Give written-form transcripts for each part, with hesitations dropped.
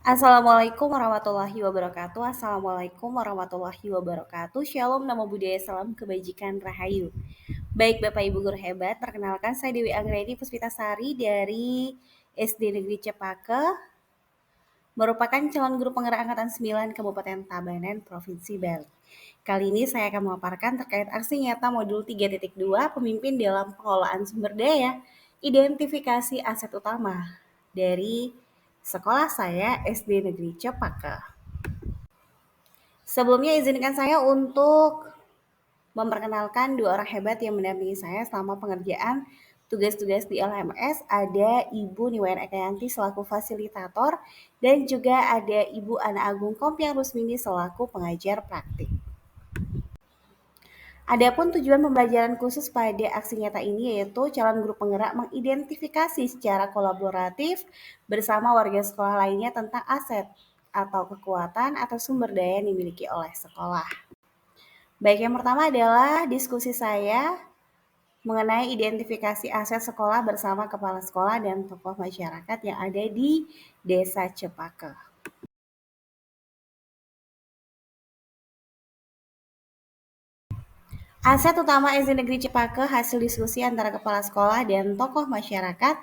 Assalamualaikum warahmatullahi wabarakatuh. Assalamualaikum warahmatullahi wabarakatuh. Shalom, namo buddhaya, salam kebajikan, rahayu. Baik Bapak Ibu guru hebat, perkenalkan saya Dewi Anggreni Puspitasari dari SD Negeri Cepake, merupakan calon guru penggerak angkatan 9 Kabupaten Tabanan, Provinsi Bali. Kali ini saya akan memaparkan terkait aksi nyata modul 3.2 pemimpin dalam pengelolaan sumber daya, identifikasi aset utama dari sekolah saya SD Negeri Cepake. Sebelumnya izinkan saya untuk memperkenalkan dua orang hebat yang mendampingi saya selama pengerjaan tugas-tugas di LMS. Ada Ibu Niwayan Ekayanti selaku fasilitator dan juga ada Ibu Ana Agung Kompiang Rusmini selaku pengajar praktik. Adapun tujuan pembelajaran khusus pada aksi nyata ini yaitu calon guru penggerak mengidentifikasi secara kolaboratif bersama warga sekolah lainnya tentang aset atau kekuatan atau sumber daya yang dimiliki oleh sekolah. Baik, yang pertama adalah diskusi saya mengenai identifikasi aset sekolah bersama kepala sekolah dan tokoh masyarakat yang ada di Desa Cepake. Aset utama SD Negeri Cepake hasil diskusi antara kepala sekolah dan tokoh masyarakat.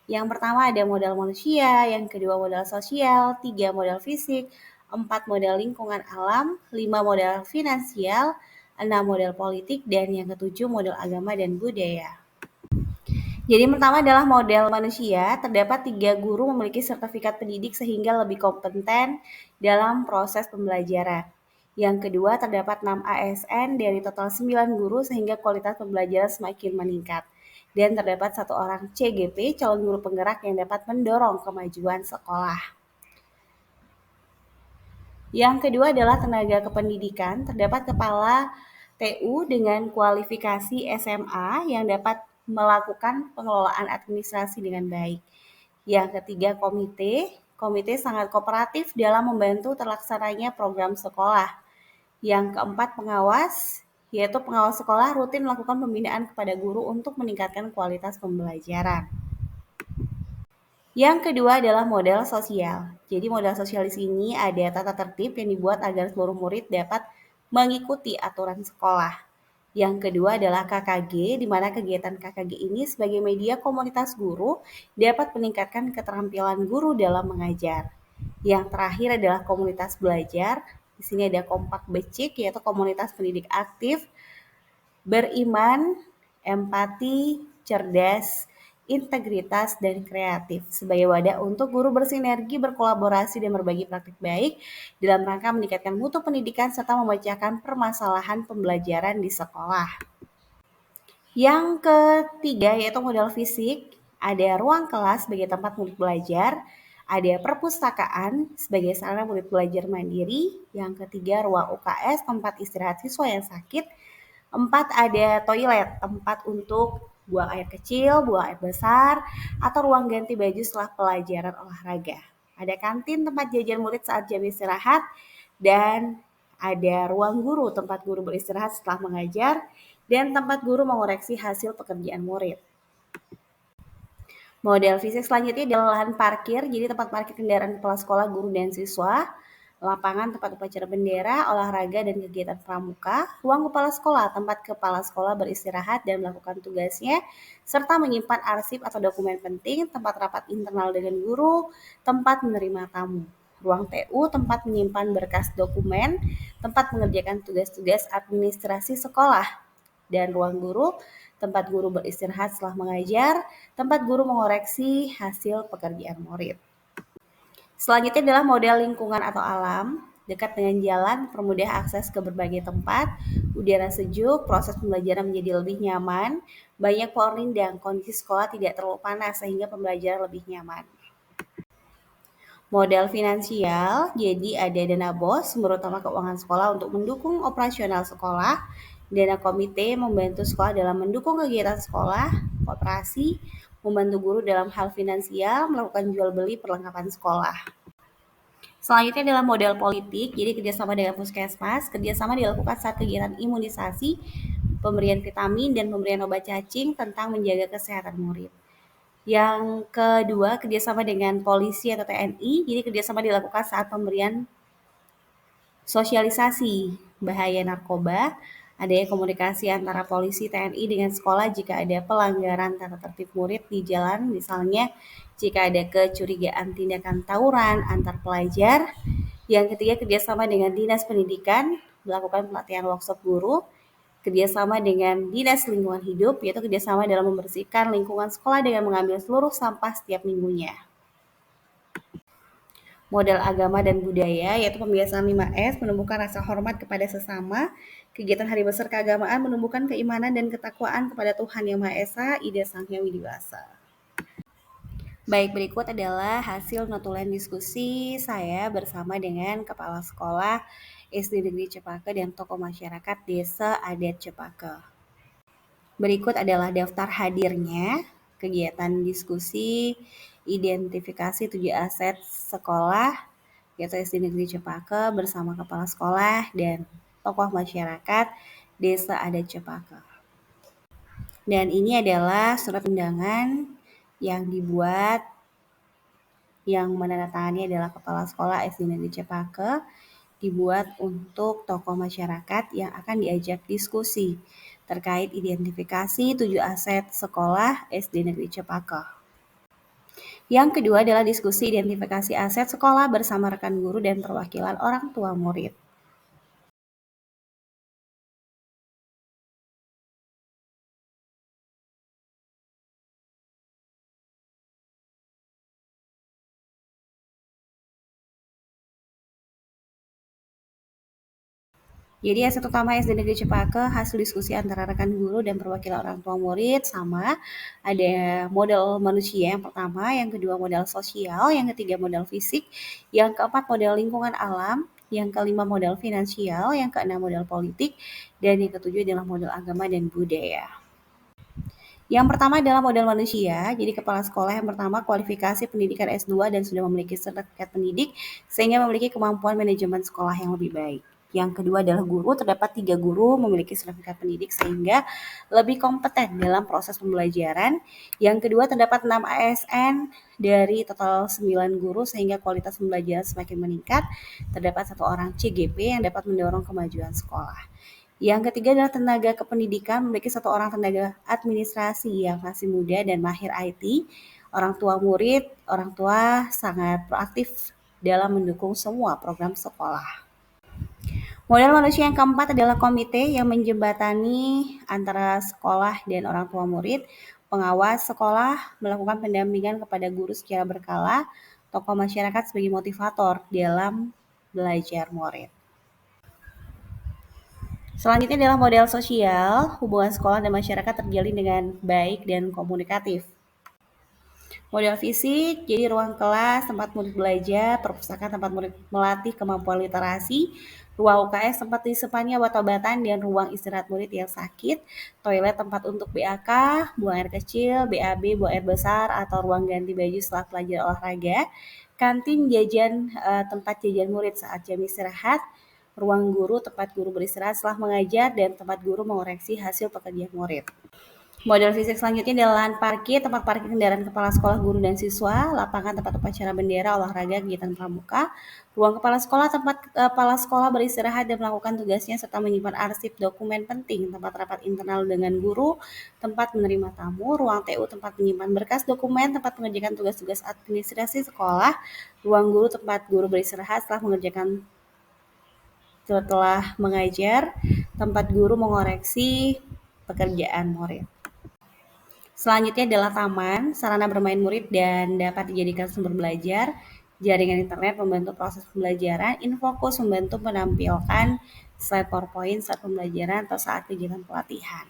Yang pertama ada modal manusia, yang kedua modal sosial, 3 modal fisik, 4 modal lingkungan alam, 5 modal finansial, 6 modal politik, dan yang ketujuh modal agama dan budaya. Jadi yang pertama adalah model manusia, terdapat 3 guru memiliki sertifikat pendidik sehingga lebih kompeten dalam proses pembelajaran. Yang kedua, terdapat 6 ASN dari total 9 guru sehingga kualitas pembelajaran semakin meningkat. Dan terdapat 1 orang CGP, calon guru penggerak yang dapat mendorong kemajuan sekolah. Yang kedua adalah tenaga kependidikan, terdapat kepala TU dengan kualifikasi SMA yang dapat melakukan pengelolaan administrasi dengan baik. Yang ketiga komite sangat kooperatif dalam membantu terlaksananya program sekolah. Yang keempat pengawas, yaitu pengawas sekolah rutin melakukan pembinaan kepada guru untuk meningkatkan kualitas pembelajaran. Yang kedua adalah model sosial. Jadi model sosial di sini ada tata tertib yang dibuat agar seluruh murid dapat mengikuti aturan sekolah. Yang kedua adalah KKG, di mana kegiatan KKG ini sebagai media komunitas guru dapat meningkatkan keterampilan guru dalam mengajar. Yang terakhir adalah komunitas belajar. Di sini ada Kompak Becik, yaitu komunitas pendidik aktif, beriman, empati, cerdas, integritas, dan kreatif sebagai wadah untuk guru bersinergi, berkolaborasi, dan berbagi praktik baik dalam rangka meningkatkan mutu pendidikan serta memecahkan permasalahan pembelajaran di sekolah. Yang ketiga yaitu modal fisik, ada ruang kelas sebagai tempat murid belajar, ada perpustakaan sebagai sarana murid belajar mandiri, yang ketiga ruang UKS tempat istirahat siswa yang sakit, 4 ada toilet, tempat untuk buang air kecil, buang air besar, atau ruang ganti baju setelah pelajaran olahraga. Ada kantin tempat jajan murid saat jam istirahat, dan ada ruang guru tempat guru beristirahat setelah mengajar, dan tempat guru mengoreksi hasil pekerjaan murid. Model fisik selanjutnya adalah lahan parkir, jadi tempat parkir kendaraan kepala sekolah, guru, dan siswa, lapangan tempat upacara bendera, olahraga, dan kegiatan pramuka, ruang kepala sekolah, tempat kepala sekolah beristirahat dan melakukan tugasnya, serta menyimpan arsip atau dokumen penting, tempat rapat internal dengan guru, tempat menerima tamu. Ruang TU, tempat menyimpan berkas dokumen, tempat mengerjakan tugas-tugas administrasi sekolah. Dan ruang guru, tempat guru beristirahat setelah mengajar, tempat guru mengoreksi hasil pekerjaan murid. Selanjutnya adalah model lingkungan atau alam, dekat dengan jalan, permudah akses ke berbagai tempat, udara sejuk, proses pembelajaran menjadi lebih nyaman, banyak pohon rindang, kondisi sekolah tidak terlalu panas sehingga pembelajaran lebih nyaman. Modal finansial, jadi ada dana BOS, sumber utama keuangan sekolah untuk mendukung operasional sekolah, dana komite membantu sekolah dalam mendukung kegiatan sekolah, koperasi, membantu guru dalam hal finansial, melakukan jual beli perlengkapan sekolah. Selanjutnya adalah model politik, jadi kerjasama dengan puskesmas, kerjasama dilakukan saat kegiatan imunisasi, pemberian vitamin, dan pemberian obat cacing tentang menjaga kesehatan murid. Yang kedua, kerjasama dengan polisi atau TNI. Jadi kerjasama dilakukan saat pemberian sosialisasi bahaya narkoba, adanya komunikasi antara polisi TNI dengan sekolah jika ada pelanggaran tata tertib murid di jalan, misalnya jika ada kecurigaan tindakan tawuran antar pelajar. Yang ketiga, kerjasama dengan dinas pendidikan, melakukan pelatihan workshop guru, kerjasama dengan dinas lingkungan hidup, yaitu kerjasama dalam membersihkan lingkungan sekolah dengan mengambil seluruh sampah setiap minggunya. Modal agama dan budaya, yaitu pembiasaan 5S, menumbuhkan rasa hormat kepada sesama. Kegiatan hari besar keagamaan menumbuhkan keimanan dan ketakwaan kepada Tuhan Yang Maha Esa, Ida Sang Hyang Widi Wasa. Baik, berikut adalah hasil notulen diskusi saya bersama dengan Kepala Sekolah SD Negeri Cepaka dan tokoh masyarakat Desa Adat Cepaka. Berikut adalah daftar hadirnya kegiatan diskusi identifikasi 7 aset sekolah yaitu SD Negeri Cepaka bersama Kepala Sekolah dan tokoh masyarakat Desa Adat Cepaka. Dan ini adalah surat undangan yang dibuat yang menandatangani adalah Kepala Sekolah SD Negeri Cepaka, dibuat untuk tokoh masyarakat yang akan diajak diskusi terkait identifikasi 7 aset sekolah SD Negeri Cepaka. Yang kedua adalah diskusi identifikasi aset sekolah bersama rekan guru dan perwakilan orang tua murid. Jadi aset utama SD Negeri Cepaka hasil diskusi antara rekan guru dan perwakilan orang tua murid sama. Ada modal manusia yang pertama, yang kedua modal sosial, yang ketiga modal fisik, yang keempat modal lingkungan alam, yang kelima modal finansial, yang keenam modal politik, dan yang ketujuh adalah modal agama dan budaya. Yang pertama adalah modal manusia, jadi kepala sekolah yang pertama kualifikasi pendidikan S2 dan sudah memiliki sertifikat pendidik sehingga memiliki kemampuan manajemen sekolah yang lebih baik. Yang kedua adalah guru, terdapat 3 guru memiliki sertifikat pendidik sehingga lebih kompeten dalam proses pembelajaran. Yang kedua terdapat 6 ASN dari total 9 guru sehingga kualitas pembelajaran semakin meningkat. Terdapat 1 orang CGP yang dapat mendorong kemajuan sekolah. Yang ketiga adalah tenaga kependidikan, memiliki 1 orang tenaga administrasi yang masih muda dan mahir IT. Orang tua murid, orang tua sangat proaktif dalam mendukung semua program sekolah. Modal manusia yang keempat adalah komite yang menjembatani antara sekolah dan orang tua murid. Pengawas sekolah melakukan pendampingan kepada guru secara berkala, tokoh masyarakat sebagai motivator dalam belajar murid. Selanjutnya adalah model sosial, hubungan sekolah dan masyarakat terjalin dengan baik dan komunikatif. Model fisik, jadi ruang kelas, tempat murid belajar, perpustakaan tempat murid melatih kemampuan literasi, ruang UKS tempat disimpannya obat-obatan dan ruang istirahat murid yang sakit, toilet tempat untuk BAK, buang air kecil, BAB, buang air besar, atau ruang ganti baju setelah pelajaran olahraga, kantin jajan tempat jajan murid saat jam istirahat, ruang guru tempat guru beristirahat setelah mengajar, dan tempat guru mengoreksi hasil pekerjaan murid. Model fisik selanjutnya adalah lahan parkir, tempat parkir kendaraan kepala sekolah, guru, dan siswa, lapangan tempat upacara bendera, olahraga, kegiatan pramuka, ruang kepala sekolah, tempat kepala sekolah beristirahat dan melakukan tugasnya serta menyimpan arsip dokumen penting, tempat rapat internal dengan guru, tempat menerima tamu, ruang TU tempat menyimpan berkas dokumen, tempat mengerjakan tugas-tugas administrasi sekolah, ruang guru tempat guru beristirahat setelah mengajar, tempat guru mengoreksi pekerjaan murid. Selanjutnya adalah taman, sarana bermain murid dan dapat dijadikan sumber belajar, jaringan internet membantu proses pembelajaran, Infokus membantu menampilkan slide PowerPoint saat pembelajaran atau saat kegiatan pelatihan.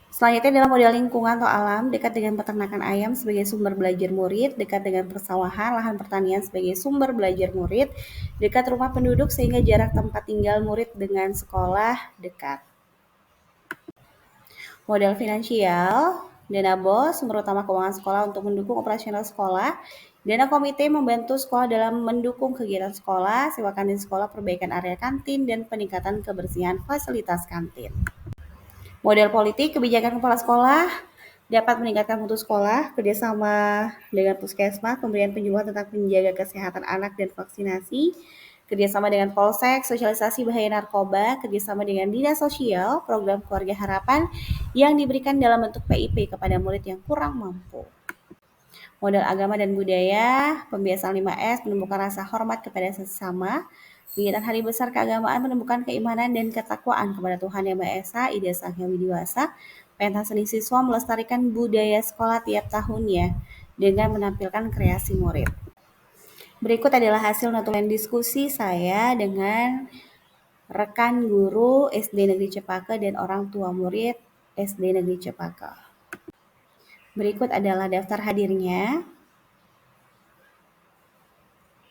Selanjutnya adalah model lingkungan atau alam, dekat dengan peternakan ayam sebagai sumber belajar murid, dekat dengan persawahan, lahan pertanian sebagai sumber belajar murid, dekat rumah penduduk sehingga jarak tempat tinggal murid dengan sekolah dekat. Modal finansial, dana BOS, sumber utama keuangan sekolah untuk mendukung operasional sekolah, dana komite membantu sekolah dalam mendukung kegiatan sekolah, sewa kantin sekolah, perbaikan area kantin, dan peningkatan kebersihan fasilitas kantin. Modal politik, kebijakan kepala sekolah, dapat meningkatkan mutu sekolah, kerjasama dengan puskesmas, pemberian penyuluhan tentang penjaga kesehatan anak dan vaksinasi, kerjasama dengan polsek, sosialisasi bahaya narkoba, kerjasama dengan dinas sosial, program keluarga harapan yang diberikan dalam bentuk PIP kepada murid yang kurang mampu. Modal agama dan budaya, pembiasaan 5S, menumbuhkan rasa hormat kepada sesama, kegiatan hari besar keagamaan menumbuhkan keimanan dan ketakwaan kepada Tuhan Yang Maha Esa, ide Sang Hyang Widiwasa, pentas seni siswa melestarikan budaya sekolah tiap tahunnya dengan menampilkan kreasi murid. Berikut adalah hasil notulen diskusi saya dengan rekan guru SD Negeri Cepaka dan orang tua murid SD Negeri Cepaka. Berikut adalah daftar hadirnya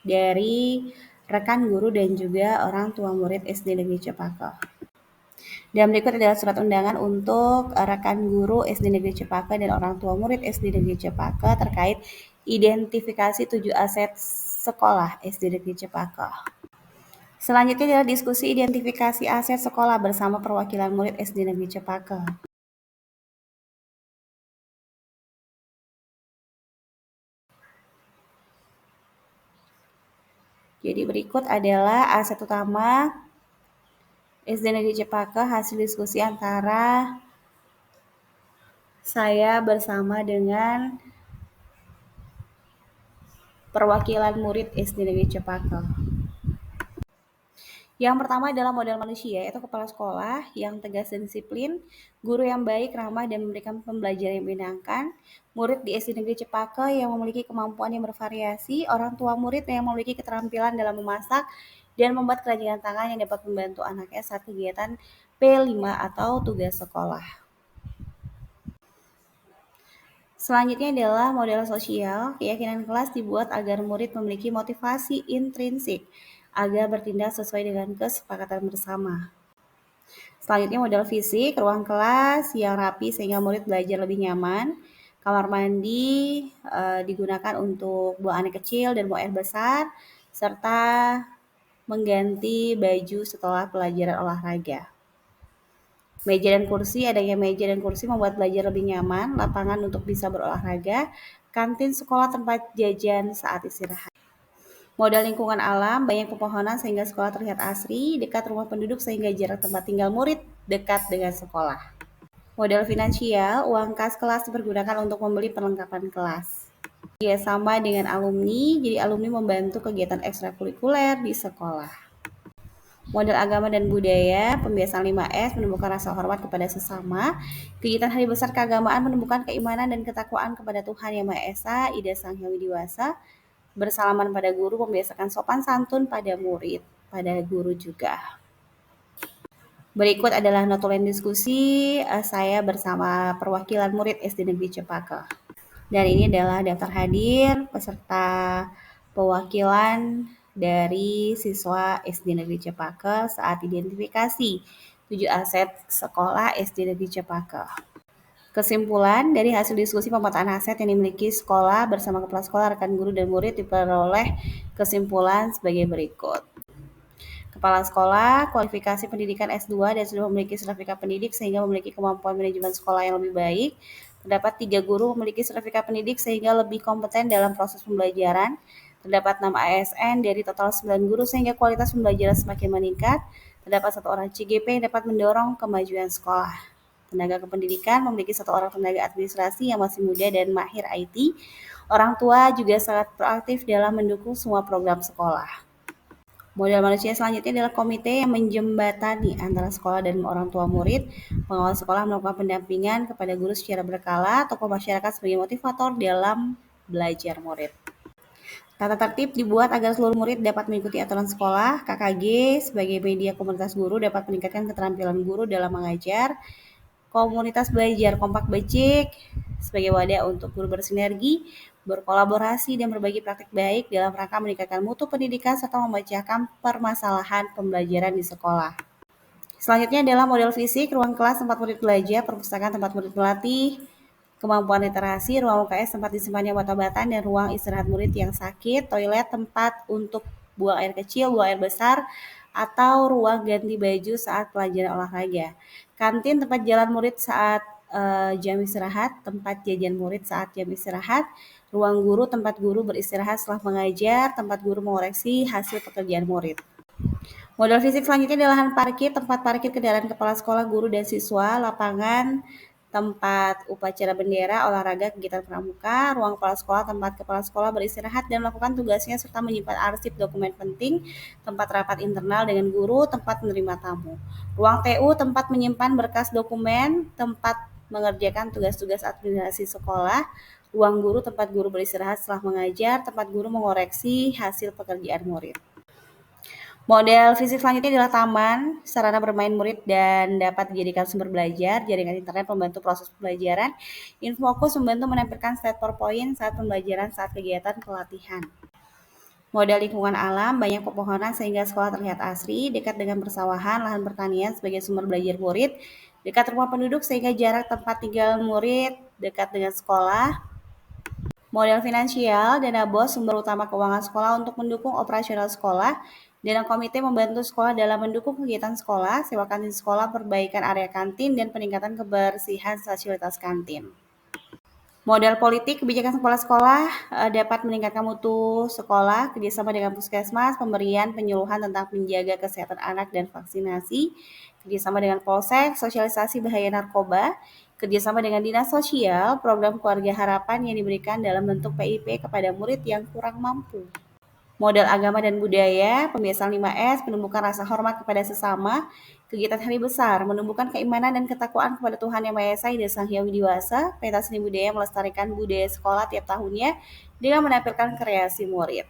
dari rekan guru dan juga orang tua murid SD Negeri Cepaka. Dan berikut adalah surat undangan untuk rekan guru SD Negeri Cepaka dan orang tua murid SD Negeri Cepaka terkait identifikasi 7 aset sekolah SD Negeri Cepaka. Selanjutnya adalah diskusi identifikasi aset sekolah bersama perwakilan murid SD Negeri Cepaka. Jadi berikut adalah aset utama SD Negeri Cepaka, hasil diskusi antara saya bersama dengan perwakilan murid SD Negeri Cepaka. Yang pertama adalah modal manusia, yaitu kepala sekolah yang tegas dan disiplin, guru yang baik, ramah, dan memberikan pembelajaran yang menyenangkan, murid di SD Negeri Cepaka yang memiliki kemampuan yang bervariasi, orang tua murid yang memiliki keterampilan dalam memasak dan membuat kerajinan tangan yang dapat membantu anaknya saat kegiatan P5 atau tugas sekolah. Selanjutnya adalah model sosial. Keyakinan kelas dibuat agar murid memiliki motivasi intrinsik agar bertindak sesuai dengan kesepakatan bersama. Selanjutnya model fisik, ruang kelas yang rapi sehingga murid belajar lebih nyaman. Kamar mandi digunakan untuk buang air kecil dan buang air besar, serta mengganti baju setelah pelajaran olahraga. Meja dan kursi, adanya meja dan kursi membuat belajar lebih nyaman, lapangan untuk bisa berolahraga, kantin sekolah tempat jajan saat istirahat. Modal lingkungan alam, banyak pepohonan sehingga sekolah terlihat asri, dekat rumah penduduk sehingga jarak tempat tinggal murid dekat dengan sekolah. Modal finansial, uang kas kelas dipergunakan untuk membeli perlengkapan kelas. Ya, sama dengan alumni, jadi alumni membantu kegiatan ekstrakurikuler di sekolah. Modal agama dan budaya, pembiasaan 5S menumbuhkan rasa hormat kepada sesama, kegiatan hari besar keagamaan menumbuhkan keimanan dan ketakwaan kepada Tuhan Yang Maha Esa, ide Sang Hyang Widiwasa, bersalaman pada guru, membiasakan sopan santun pada murid, pada guru juga. Berikut adalah notulen diskusi saya bersama perwakilan murid SD Negeri Cepaka. Dan ini adalah daftar hadir peserta pewakilan dari siswa SD Negeri Cepaka saat identifikasi 7 aset sekolah SD Negeri Cepaka. Kesimpulan dari hasil diskusi pemetaan aset yang dimiliki sekolah bersama kepala sekolah, rekan guru, dan murid diperoleh kesimpulan sebagai berikut. Kepala sekolah, kualifikasi pendidikan S2 dan sudah memiliki sertifikat pendidik sehingga memiliki kemampuan manajemen sekolah yang lebih baik. Terdapat 3 guru memiliki sertifikat pendidik sehingga lebih kompeten dalam proses pembelajaran. Terdapat 6 ASN dari total 9 guru sehingga kualitas pembelajaran semakin meningkat. Terdapat 1 orang CGP yang dapat mendorong kemajuan sekolah. Tenaga kependidikan memiliki 1 orang tenaga administrasi yang masih muda dan mahir IT. Orang tua juga sangat proaktif dalam mendukung semua program sekolah. Modal manusia selanjutnya adalah komite yang menjembatani antara sekolah dan orang tua murid. Pengawas sekolah melakukan pendampingan kepada guru secara berkala, tokoh masyarakat sebagai motivator dalam belajar murid. Tata tertib dibuat agar seluruh murid dapat mengikuti aturan sekolah. KKG sebagai media komunitas guru dapat meningkatkan keterampilan guru dalam mengajar. Komunitas belajar kompak becik sebagai wadah untuk guru bersinergi, berkolaborasi, dan berbagi praktik baik dalam rangka meningkatkan mutu pendidikan serta memecahkan permasalahan pembelajaran di sekolah. Selanjutnya adalah model fisik, ruang kelas tempat murid belajar, perpustakaan tempat murid melatih, kemampuan literasi, ruang UKS tempat disimpannya obat-obatan, dan ruang istirahat murid yang sakit, toilet tempat untuk buang air kecil, buang air besar, atau ruang ganti baju saat pelajaran olahraga. Kantin tempat jalan murid saat jam istirahat, tempat jajan murid saat jam istirahat, ruang guru, tempat guru beristirahat setelah mengajar, tempat guru mengoreksi hasil pekerjaan murid. Modal fisik selanjutnya adalah lahan parkir, tempat parkir kendaraan kepala sekolah, guru, dan siswa, lapangan, tempat upacara bendera, olahraga, kegiatan pramuka, ruang kepala sekolah, tempat kepala sekolah beristirahat dan melakukan tugasnya serta menyimpan arsip dokumen penting, tempat rapat internal dengan guru, tempat menerima tamu. Ruang TU, tempat menyimpan berkas dokumen, tempat mengerjakan tugas-tugas administrasi sekolah, ruang guru, tempat guru beristirahat setelah mengajar, tempat guru mengoreksi hasil pekerjaan murid. Model fisik selanjutnya adalah taman, sarana bermain murid dan dapat dijadikan sumber belajar, jaringan internet membantu proses pembelajaran, Infokus membantu menampilkan slide PowerPoint saat pembelajaran saat kegiatan pelatihan. Model lingkungan alam, banyak pepohonan sehingga sekolah terlihat asri, dekat dengan persawahan, lahan pertanian sebagai sumber belajar murid, dekat rumah penduduk sehingga jarak tempat tinggal murid dekat dengan sekolah. Model finansial, dana BOS sumber utama keuangan sekolah untuk mendukung operasional sekolah. Dana komite membantu sekolah dalam mendukung kegiatan sekolah, sewa kantin sekolah, perbaikan area kantin, dan peningkatan kebersihan fasilitas kantin. Model politik, kebijakan sekolah-sekolah dapat meningkatkan mutu sekolah, kerjasama dengan puskesmas, pemberian penyuluhan tentang menjaga kesehatan anak dan vaksinasi, kerjasama dengan polsek, sosialisasi bahaya narkoba, kerjasama dengan dinas sosial, program keluarga harapan yang diberikan dalam bentuk PIP kepada murid yang kurang mampu. Modal agama dan budaya, pembiasaan 5S, menumbuhkan rasa hormat kepada sesama, kegiatan hari besar, menumbuhkan keimanan dan ketakwaan kepada Tuhan Yang Maha Esa dan Sang Hyang Widi-Wasa, pentas seni budaya melestarikan budaya sekolah tiap tahunnya dengan menampilkan kreasi murid.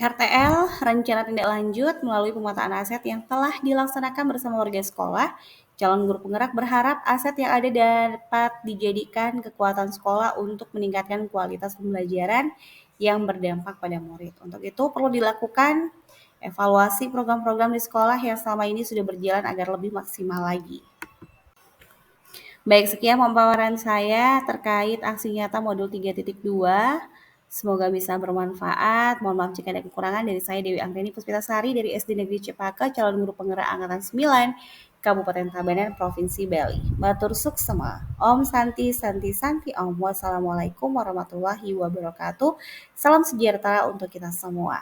RTL, rencana tindak lanjut melalui pemetaan aset yang telah dilaksanakan bersama warga sekolah. Calon guru penggerak berharap aset yang ada dapat dijadikan kekuatan sekolah untuk meningkatkan kualitas pembelajaran yang berdampak pada murid. Untuk itu perlu dilakukan evaluasi program-program di sekolah yang selama ini sudah berjalan agar lebih maksimal lagi. Baik, sekian pemaparan saya terkait aksi nyata modul 3.2. Semoga bisa bermanfaat. Mohon maaf jika ada kekurangan. Dari saya Dewi Anggreni Puspitasari dari SD Negeri Cepaka, calon guru penggerak angkatan 9, Kabupaten Tabanan, Provinsi Bali. Matur suksema. Om Santi Santi Santi Om. Wassalamualaikum warahmatullahi wabarakatuh. Salam sejahtera untuk kita semua.